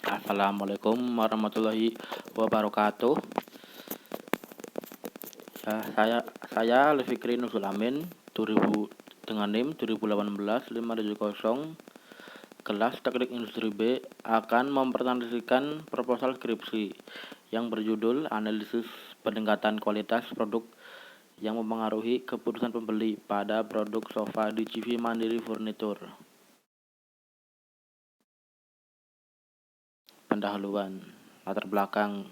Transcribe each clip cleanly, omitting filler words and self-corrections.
Assalamualaikum warahmatullahi wabarakatuh. Ya, saya Alfikri Nursul Amin 2000 dengan NIM 2018-570 kelas Teknik Industri B akan mempresentasikan proposal skripsi yang berjudul Analisis Peningkatan Kualitas Produk yang Mempengaruhi Keputusan Pembeli pada Produk Sofa di CV Mandiri Furnitur. Pendahuluan. Latar belakang.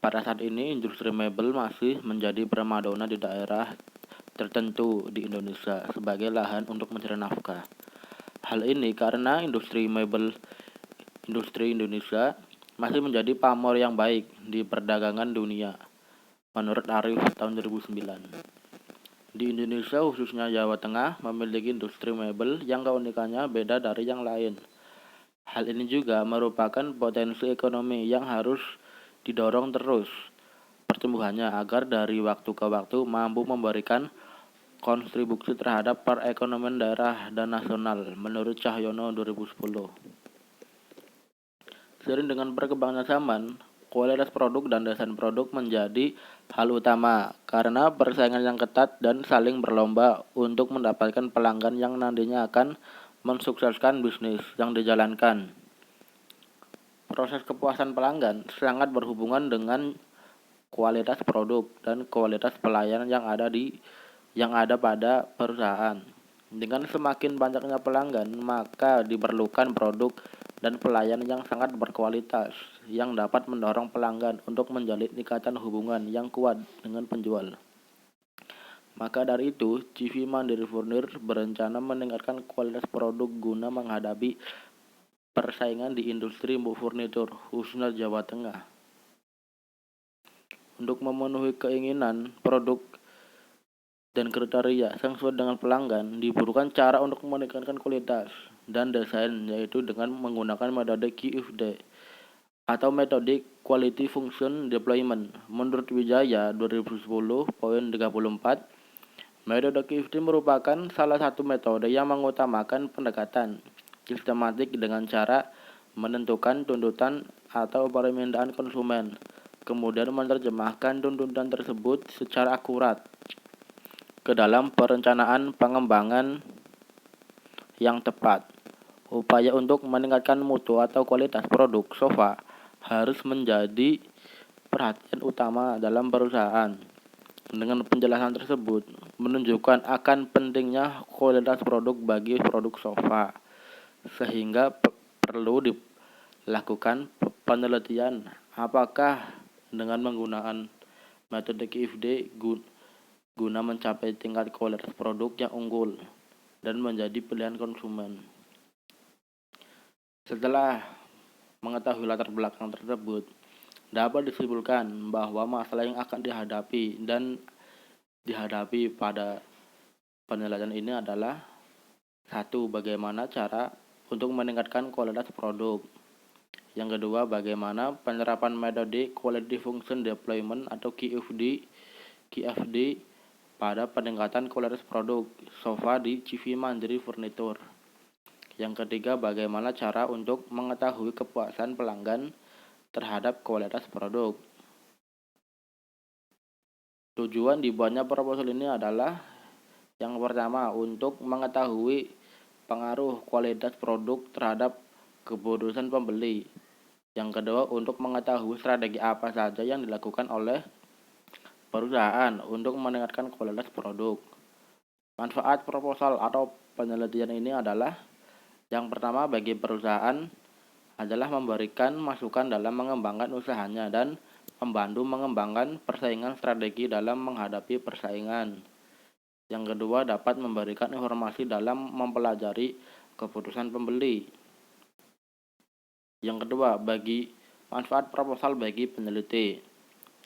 Pada saat ini, industri mebel masih menjadi primadona di daerah tertentu di Indonesia sebagai lahan untuk mencari nafkah. Hal ini karena industri Indonesia masih menjadi pamor yang baik di perdagangan dunia, menurut Arif tahun 2009. Di Indonesia, khususnya Jawa Tengah, memiliki industri mebel yang keunikannya beda dari yang lain. Hal ini juga merupakan potensi ekonomi yang harus didorong terus pertumbuhannya agar dari waktu ke waktu mampu memberikan kontribusi terhadap perekonomian daerah dan nasional, menurut Cahyono 2010. Seiring dengan perkembangan zaman, kualitas produk dan desain produk menjadi hal utama karena persaingan yang ketat dan saling berlomba untuk mendapatkan pelanggan yang nantinya akan mensukseskan bisnis yang dijalankan. Proses kepuasan pelanggan sangat berhubungan dengan kualitas produk dan kualitas pelayanan yang ada pada perusahaan. Dengan semakin banyaknya pelanggan, maka diperlukan produk dan pelayanan yang sangat berkualitas yang dapat mendorong pelanggan untuk menjalin ikatan hubungan yang kuat dengan penjual. Maka dari itu, CV Mandiri Furnitur berencana meningkatkan kualitas produk guna menghadapi persaingan di industri furnitur khususnya Jawa Tengah. Untuk memenuhi keinginan produk dan kriteria yang sesuai dengan pelanggan, dibutuhkan cara untuk meningkatkan kualitas dan desain, yaitu dengan menggunakan metode QFD atau metode Quality Function Deployment. Menurut Wijaya 2010.34, metode QFD merupakan salah satu metode yang mengutamakan pendekatan sistematik dengan cara menentukan tuntutan atau permintaan konsumen, kemudian menerjemahkan tuntutan tersebut secara akurat ke dalam perencanaan pengembangan yang tepat. Upaya untuk meningkatkan mutu atau kualitas produk sofa harus menjadi perhatian utama dalam perusahaan. Dengan penjelasan tersebut menunjukkan akan pentingnya kualitas produk bagi produk sofa, sehingga perlu dilakukan penelitian apakah dengan menggunakan metode QFD guna mencapai tingkat kualitas produk yang unggul dan menjadi pilihan konsumen. Setelah mengetahui latar belakang tersebut, dapat disimpulkan bahwa masalah yang akan dihadapi pada penelitian ini adalah: 1. Bagaimana cara untuk meningkatkan kualitas produk. Yang kedua, bagaimana penerapan metode Quality Function Deployment atau QFD pada peningkatan kualitas produk sofa di CV Mandiri Furnitur. Yang ketiga, bagaimana cara untuk mengetahui kepuasan pelanggan terhadap kualitas produk. Tujuan dibuatnya proposal ini adalah: yang pertama, untuk mengetahui pengaruh kualitas produk terhadap keputusan pembeli. Yang kedua, untuk mengetahui strategi apa saja yang dilakukan oleh perusahaan untuk meningkatkan kualitas produk. Manfaat proposal atau penelitian ini adalah: yang pertama, bagi perusahaan adalah memberikan masukan dalam mengembangkan usahanya dan membantu mengembangkan persaingan strategi dalam menghadapi persaingan. Yang kedua, dapat memberikan informasi dalam mempelajari keputusan pembeli. Yang kedua, bagi manfaat proposal bagi peneliti.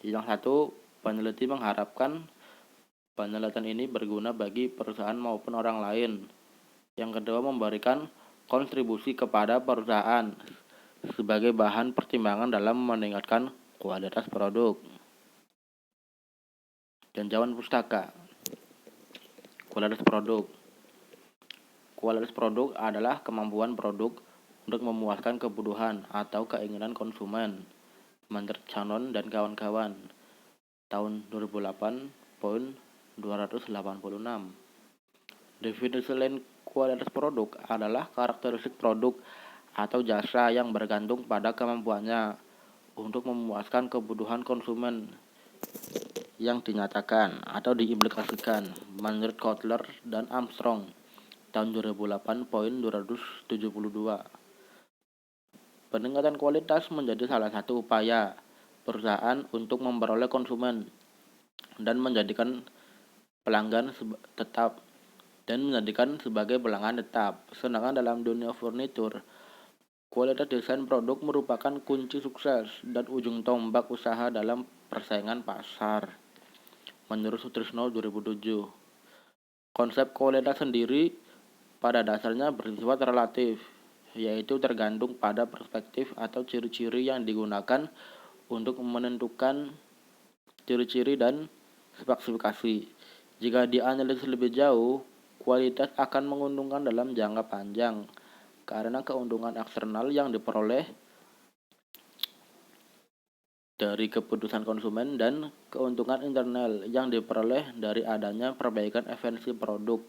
Yang satu, peneliti mengharapkan penelitian ini berguna bagi perusahaan maupun orang lain. Yang kedua, memberikan kontribusi kepada perusahaan sebagai bahan pertimbangan dalam meningkatkan kualitas produk. Tinjauan pustaka. Kualitas produk. Kualitas produk adalah kemampuan produk untuk memuaskan kebutuhan atau keinginan konsumen. Menurut Shannon dan kawan-kawan, tahun 2008, poin 286. Definisi lain kualitas produk adalah karakteristik produk atau jasa yang bergantung pada kemampuannya untuk memuaskan kebutuhan konsumen yang dinyatakan atau diimplikasikan. Menurut Kotler dan Armstrong, tahun 2008, poin 272. Peningkatan kualitas menjadi salah satu upaya perusahaan untuk memperoleh konsumen dan menjadikan pelanggan tetap sebagai pelanggan tetap. Sedangkan dalam dunia furnitur, kualitas desain produk merupakan kunci sukses dan ujung tombak usaha dalam persaingan pasar. Menurut Sutrisno 2007, konsep kualitas sendiri pada dasarnya bersifat relatif, yaitu tergantung pada perspektif atau ciri-ciri yang digunakan untuk menentukan ciri-ciri dan spesifikasi. Jika dianalisis lebih jauh, kualitas akan menguntungkan dalam jangka panjang karena keuntungan eksternal yang diperoleh dari keputusan konsumen dan keuntungan internal yang diperoleh dari adanya perbaikan efisiensi produk.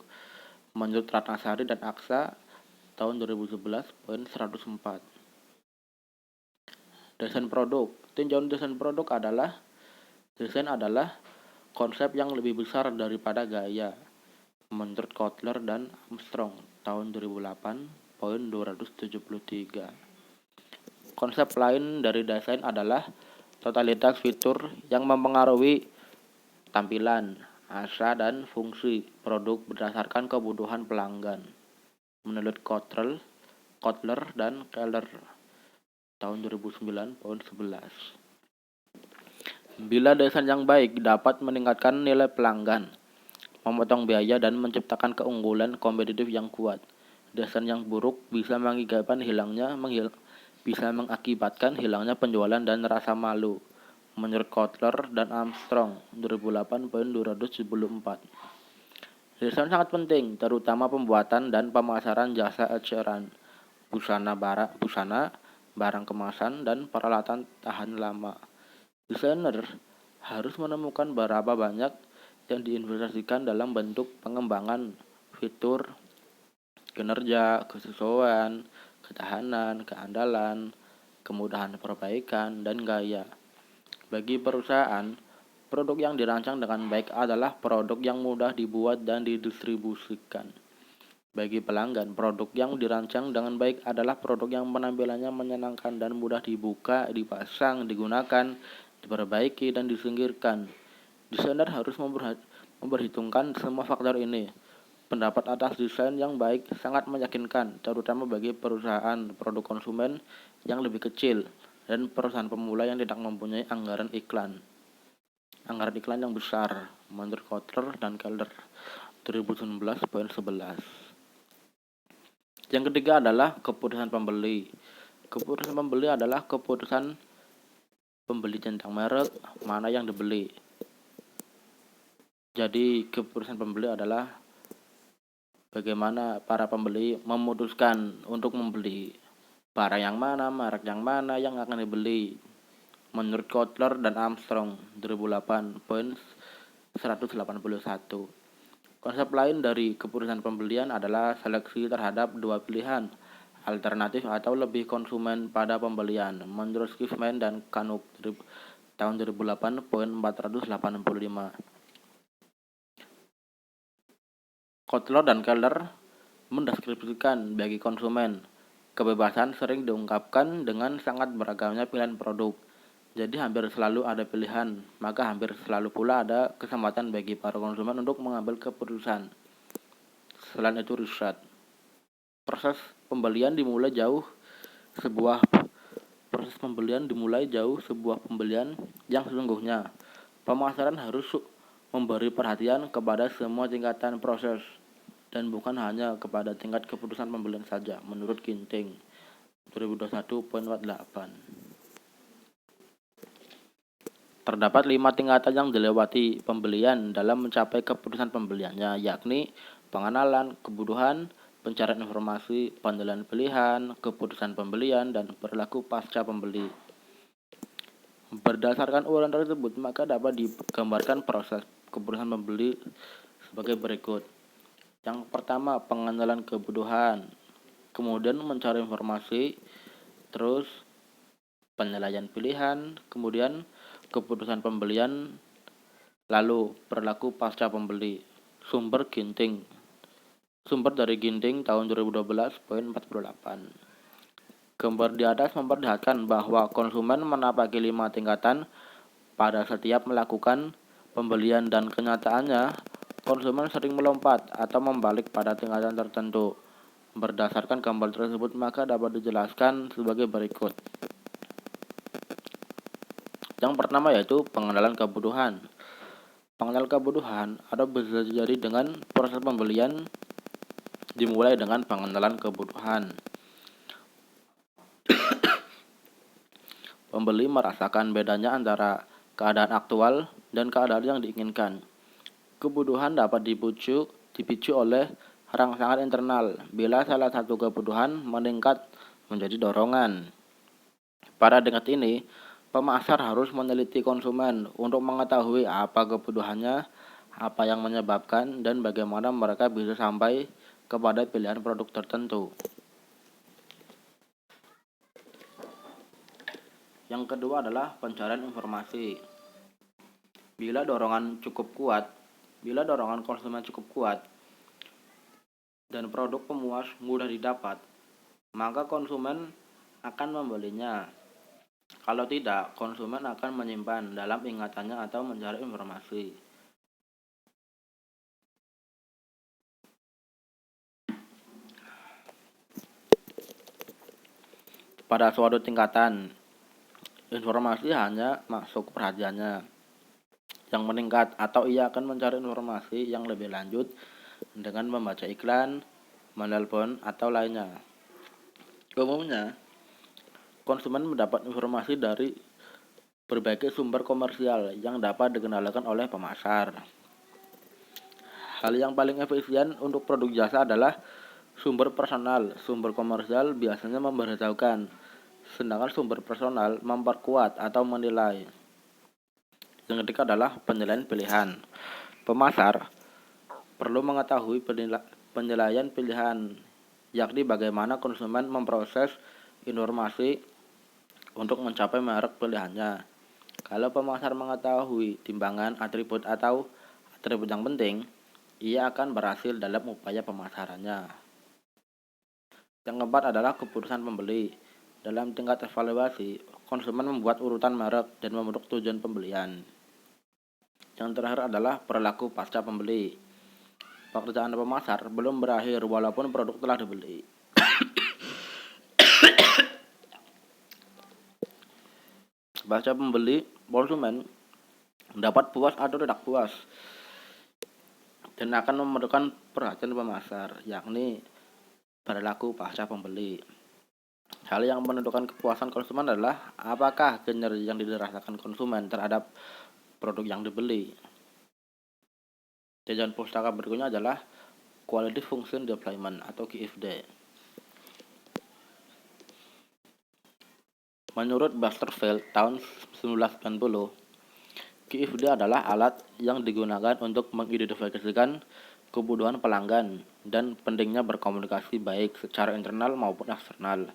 Menurut Ratnasari dan Aksa, tahun 2011, poin 104. Desain produk. Tinjauan desain produk adalah konsep yang lebih besar daripada gaya. Menurut Kotler dan Armstrong, tahun 2008, poin 273. Konsep lain dari desain adalah totalitas fitur yang mempengaruhi tampilan, asa, dan fungsi produk berdasarkan kebutuhan pelanggan. Menurut Kotler dan Keller, tahun 2009, poin 11. Bila desain yang baik dapat meningkatkan nilai pelanggan, memotong biaya, dan menciptakan keunggulan kompetitif yang kuat, desain yang buruk bisa mengakibatkan hilangnya penjualan dan rasa malu. Menurut Kotler dan Armstrong, 2008, poin 274. Desain sangat penting, terutama pembuatan dan pemasaran jasa eceran, busana, barang kemasan, dan peralatan tahan lama. Desainer harus menemukan berapa banyak yang diinvestasikan dalam bentuk pengembangan fitur, kinerja, kesesuaian, ketahanan, keandalan, kemudahan perbaikan, dan gaya. Bagi perusahaan, produk yang dirancang dengan baik adalah produk yang mudah dibuat dan didistribusikan. Bagi pelanggan, produk yang dirancang dengan baik adalah produk yang penampilannya menyenangkan dan mudah dibuka, dipasang, digunakan, diperbaiki, dan disingkirkan. Desainer harus memperhitungkan semua faktor ini. Pendapat atas desain yang baik sangat meyakinkan, terutama bagi perusahaan produk konsumen yang lebih kecil dan perusahaan pemula yang tidak mempunyai anggaran iklan yang besar. Menurut Kotler dan Keller, 2019, poin 11. Yang ketiga adalah keputusan pembeli. Keputusan pembeli adalah keputusan pembeli tentang merek mana yang dibeli. Jadi keputusan pembeli adalah bagaimana para pembeli memutuskan untuk membeli barang yang mana, merek yang mana yang akan dibeli. Menurut Kotler dan Armstrong, 2008, poin 181. Konsep lain dari keputusan pembelian adalah seleksi terhadap dua pilihan, alternatif atau lebih konsumen pada pembelian. Menurut Schiffman dan Kanuk, tahun 2008, poin 485. Kotler dan Keller mendeskripsikan bagi konsumen, kebebasan sering diungkapkan dengan sangat beragamnya pilihan produk. Jadi hampir selalu ada pilihan, maka hampir selalu pula ada kesempatan bagi para konsumen untuk mengambil keputusan. Selain itu riset. Proses pembelian dimulai jauh sebuah pembelian yang sesungguhnya. Pemasaran harus memberi perhatian kepada semua tingkatan proses dan bukan hanya kepada tingkat keputusan pembelian saja. Menurut Ginting, 2021, poin 48. Terdapat 5 tingkatan yang dilewati pembelian dalam mencapai keputusan pembeliannya, yakni pengenalan kebutuhan, pencarian informasi, penilaian pilihan, keputusan pembelian, dan perilaku pasca pembeli. Berdasarkan uraian tersebut, maka dapat digambarkan proses keputusan pembeli sebagai berikut. Yang pertama, pengenalan kebutuhan, kemudian mencari informasi, terus penilaian pilihan, kemudian keputusan pembelian, lalu perilaku pasca pembeli. Sumber dari Ginting tahun 2012 poin 48. Gambar di atas memperlihatkan bahwa konsumen menapaki 5 tingkatan pada setiap melakukan pembelian, dan kenyataannya konsumen sering melompat atau membalik pada tingkatan tertentu. Berdasarkan gambar tersebut, maka dapat dijelaskan sebagai berikut. Yang pertama yaitu pengenalan kebutuhan. Pengenalan kebutuhan atau bisa jadi dengan proses pembelian dimulai dengan pengenalan kebutuhan. Pembeli merasakan bedanya antara keadaan aktual dan keadaan yang diinginkan. Kebutuhan dapat dipicu oleh rangsangan internal bila salah satu kebutuhan meningkat menjadi dorongan. Pada tingkat ini, pemasar harus meneliti konsumen untuk mengetahui apa kebutuhannya, apa yang menyebabkan, dan bagaimana mereka bisa sampai kepada pilihan produk tertentu. Yang kedua adalah pencarian informasi. Bila dorongan konsumen cukup kuat dan produk pemuas mudah didapat, maka konsumen akan membelinya. Kalau tidak, konsumen akan menyimpan dalam ingatannya atau mencari informasi. Pada suatu tingkatan, informasi hanya masuk perhatiannya yang meningkat, atau ia akan mencari informasi yang lebih lanjut dengan membaca iklan, menelpon, atau lainnya. Umumnya, konsumen mendapat informasi dari berbagai sumber komersial yang dapat dikendalikan oleh pemasar. Hal yang paling efisien untuk produk jasa adalah sumber personal. Sumber komersial biasanya memberitahukan, sedangkan sumber personal memperkuat atau menilai. Yang ketiga adalah penilaian pilihan. Pemasar perlu mengetahui penilaian pilihan, yakni bagaimana konsumen memproses informasi untuk mencapai merek pilihannya. Kalau pemasar mengetahui timbangan atribut atau atribut yang penting, ia akan berhasil dalam upaya pemasarannya. Yang keempat adalah keputusan pembeli. Dalam tingkat evaluasi, konsumen membuat urutan merek dan membentuk tujuan pembelian. Yang terakhir adalah perilaku pasca pembeli. Pekerjaan pemasar belum berakhir walaupun produk telah dibeli. Pasca pembeli, konsumen dapat puas atau tidak puas dan akan memerlukan perhatian pemasar, yakni perilaku pasca pembeli. Hal yang menentukan kepuasan konsumen adalah apakah kinerja yang dirasakan konsumen terhadap produk yang dibeli. Jajan pustaka berikutnya adalah Quality Function Deployment atau QFD. Menurut Basterfield tahun 1990, QFD adalah alat yang digunakan untuk mengidentifikasikan kebutuhan pelanggan dan pentingnya berkomunikasi baik secara internal maupun eksternal.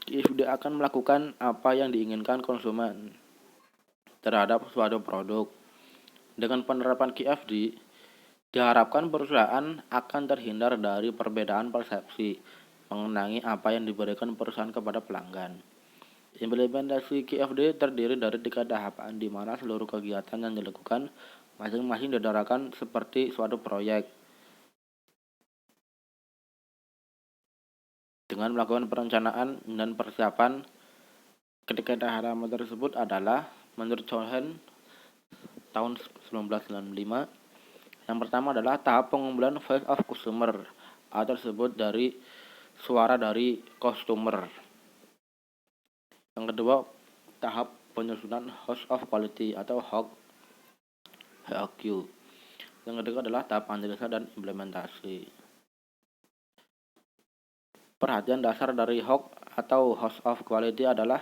QFD akan melakukan apa yang diinginkan konsumen terhadap suatu produk. Dengan penerapan QFD, diharapkan perusahaan akan terhindar dari perbedaan persepsi mengenai apa yang diberikan perusahaan kepada pelanggan. Implementasi QFD terdiri dari 3 tahapan, di mana seluruh kegiatan yang dilakukan masing-masing didarahkan seperti suatu proyek. Dengan melakukan perencanaan dan persiapan, ketiga tahapan tersebut adalah menurut Cohen tahun 1995. Yang pertama adalah tahap pengumpulan voice of customer atau disebut dari suara dari customer. Yang kedua, tahap penyusunan host of quality atau HOQ. Yang ketiga adalah tahap analisa dan implementasi. Perhatian dasar dari HOQ atau House of Quality adalah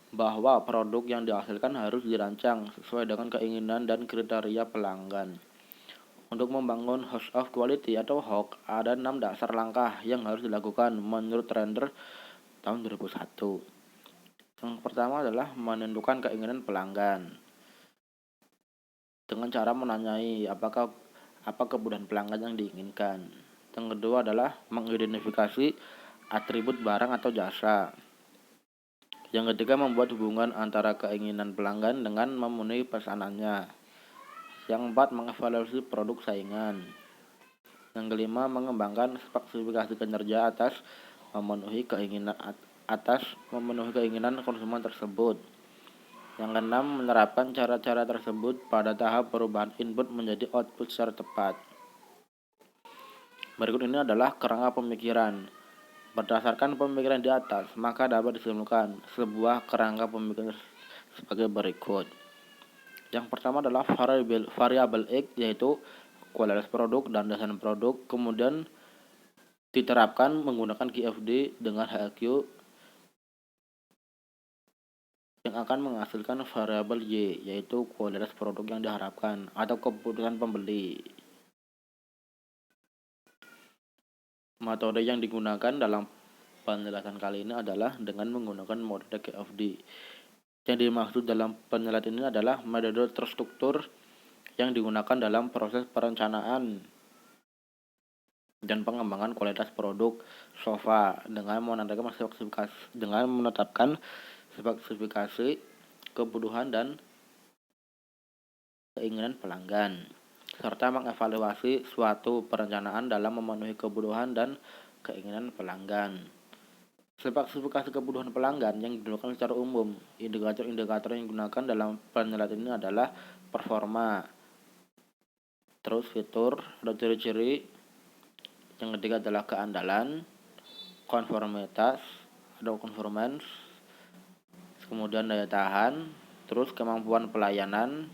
bahwa produk yang dihasilkan harus dirancang sesuai dengan keinginan dan kriteria pelanggan. Untuk membangun House of Quality atau HOQ, ada 6 dasar langkah yang harus dilakukan menurut Render tahun 2001. Yang pertama adalah menentukan keinginan pelanggan dengan cara menanyai apa kebutuhan pelanggan yang diinginkan. Yang kedua adalah mengidentifikasi atribut barang atau jasa. Yang ketiga, membuat hubungan antara keinginan pelanggan dengan memenuhi pesanannya. Yang keempat, mengevaluasi produk saingan. Yang kelima, mengembangkan spesifikasi kinerja memenuhi keinginan konsumen tersebut. Yang keenam, menerapkan cara-cara tersebut pada tahap perubahan input menjadi output secara tepat. Berikut ini adalah kerangka pemikiran. Berdasarkan pemikiran di atas, maka dapat disimpulkan sebuah kerangka pemikiran sebagai berikut. Yang pertama adalah variabel X, yaitu kualitas produk dan desain produk, kemudian diterapkan menggunakan QFD dengan HQ yang akan menghasilkan variabel Y, yaitu kualitas produk yang diharapkan atau kebutuhan pembeli. Metode yang digunakan dalam penjelasan kali ini adalah dengan menggunakan metode QFD. Yang dimaksud dalam penjelasan ini adalah metode terstruktur yang digunakan dalam proses perencanaan dan pengembangan kualitas produk sofa dengan menetapkan spesifikasi kebutuhan dan keinginan pelanggan, serta mengevaluasi suatu perencanaan dalam memenuhi kebutuhan dan keinginan pelanggan. Spesifikasi kebutuhan pelanggan yang digunakan secara umum. Indikator-indikator yang digunakan dalam penilaian ini adalah performa, terus fitur atau ciri-ciri. Yang ketiga adalah keandalan, konformitas atau conformance, kemudian daya tahan, terus kemampuan pelayanan,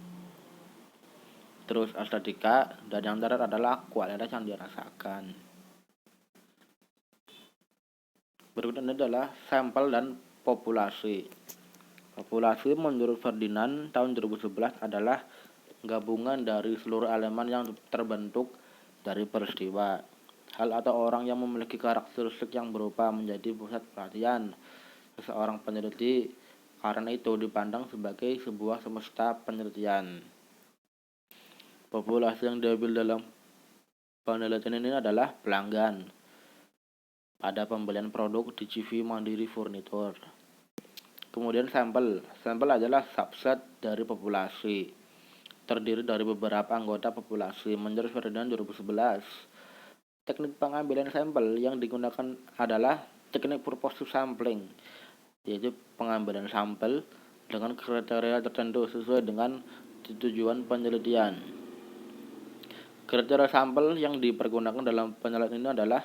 terus estetika, dan yang terakhir adalah kualitas yang dirasakan. Berikut ini adalah sampel dan populasi. Populasi menurut Ferdinand tahun 2011 adalah gabungan dari seluruh elemen yang terbentuk dari peristiwa, hal atau orang yang memiliki karakteristik yang berupa menjadi pusat perhatian seseorang peneliti. Karena itu dipandang sebagai sebuah semesta penelitian. Populasi yang diambil dalam penelitian ini adalah pelanggan pada pembelian produk di CV Mandiri Furnitur. Kemudian sampel adalah subset dari populasi, terdiri dari beberapa anggota populasi. Menurut Ferdinand 2011, teknik pengambilan sampel yang digunakan adalah teknik purposive sampling, yaitu pengambilan sampel dengan kriteria tertentu sesuai dengan tujuan penelitian. Kriteria sampel yang dipergunakan dalam penelitian ini adalah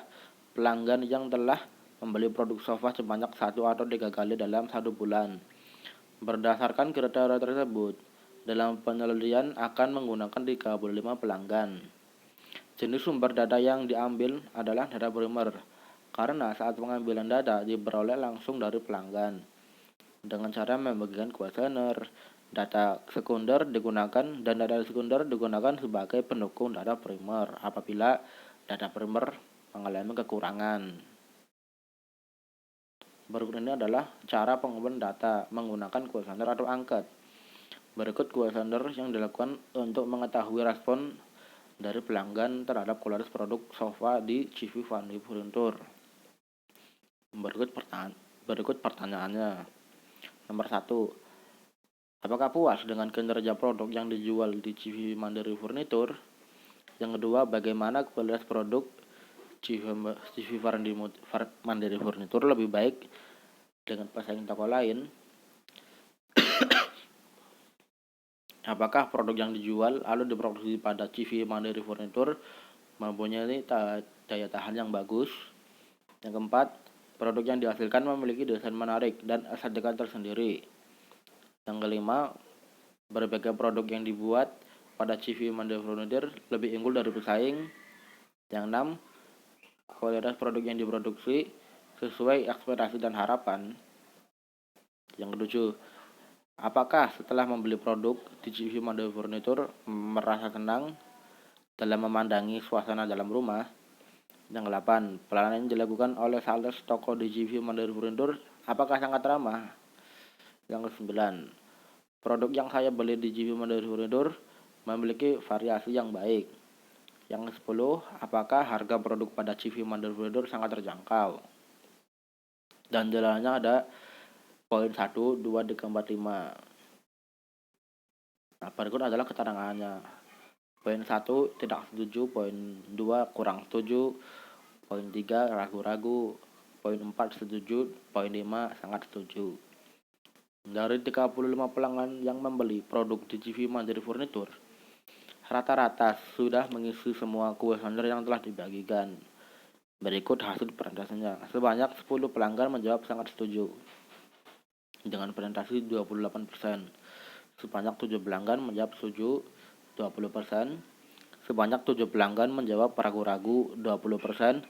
pelanggan yang telah membeli produk sofa sebanyak 1 atau 3 kali dalam 1 bulan. Berdasarkan kriteria tersebut, dalam penelitian akan menggunakan 35 pelanggan. Jenis sumber data yang diambil adalah data primer, karena saat pengambilan data diperoleh langsung dari pelanggan. Dengan cara membagikan kuesioner, data sekunder digunakan dan data sekunder digunakan sebagai pendukung data primer apabila data primer mengalami kekurangan. Berikut ini adalah cara pengumpulan data menggunakan kuesioner atau angket. Berikut kuesioner yang dilakukan untuk mengetahui respon dari pelanggan terhadap kualitas produk sofa di CV Mandiri Furnitur. Berikut pertanyaannya. Nomor 1. Apakah puas dengan kinerja produk yang dijual di CV Mandiri Furnitur? Yang kedua, bagaimana kualitas produk CV Mandiri Furnitur lebih baik dengan pesaing toko lain? Apakah produk yang dijual lalu diproduksi pada CV Mandiri Furnitur mempunyai daya tahan yang bagus? Yang keempat, produk yang dihasilkan memiliki desain menarik dan estetika tersendiri. Yang kelima, berbagai produk yang dibuat pada CV Mandiri Furnitur lebih unggul dari pesaing. Yang enam, kualitas produk yang diproduksi sesuai ekspektasi dan harapan. Yang ketujuh, apakah setelah membeli produk DJV Mandiri Furnitur merasa senang dalam memandangi suasana dalam rumah? Yang delapan, pelayanan yang dilakukan oleh sales toko DJV Mandiri Furnitur apakah sangat ramah? Yang kesembilan, produk yang saya beli di DJV Mandiri Furnitur memiliki variasi yang baik. Yang ke-10, apakah harga produk pada DJV Mandiri Furnitur sangat terjangkau? Dan jalannya ada poin 1, 2, 3, 4, 5. Nah, berikut adalah keterangannya. Poin 1, tidak setuju. Poin 2, kurang setuju. Poin 3, ragu-ragu. Poin 4, setuju. Poin 5, sangat setuju. Dari 35 pelanggan yang membeli produk DJV Mandiri Furnitur, rata-rata sudah mengisi semua kuesioner yang telah dibagikan. Berikut hasil presentasinya. Sebanyak 10 pelanggan menjawab sangat setuju dengan presentasi 28%. Sebanyak 7 pelanggan menjawab setuju 20%. Sebanyak 7 pelanggan menjawab ragu-ragu 20%.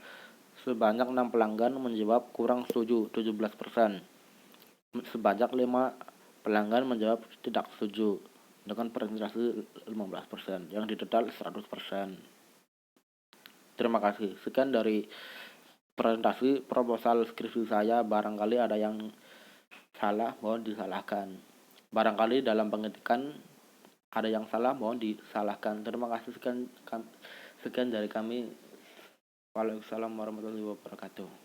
Sebanyak 6 pelanggan menjawab kurang setuju 17%. Sebanyak 5 pelanggan menjawab tidak setuju dengan presentasi 15%, yang di total 100%. Terima kasih. Sekian dari presentasi proposal skripsi saya. Barangkali ada yang salah, mohon disalahkan. Barangkali dalam pengetikan ada yang salah, mohon disalahkan. Terima kasih. Sekian dari kami. Waalaikumsalam warahmatullahi wabarakatuh.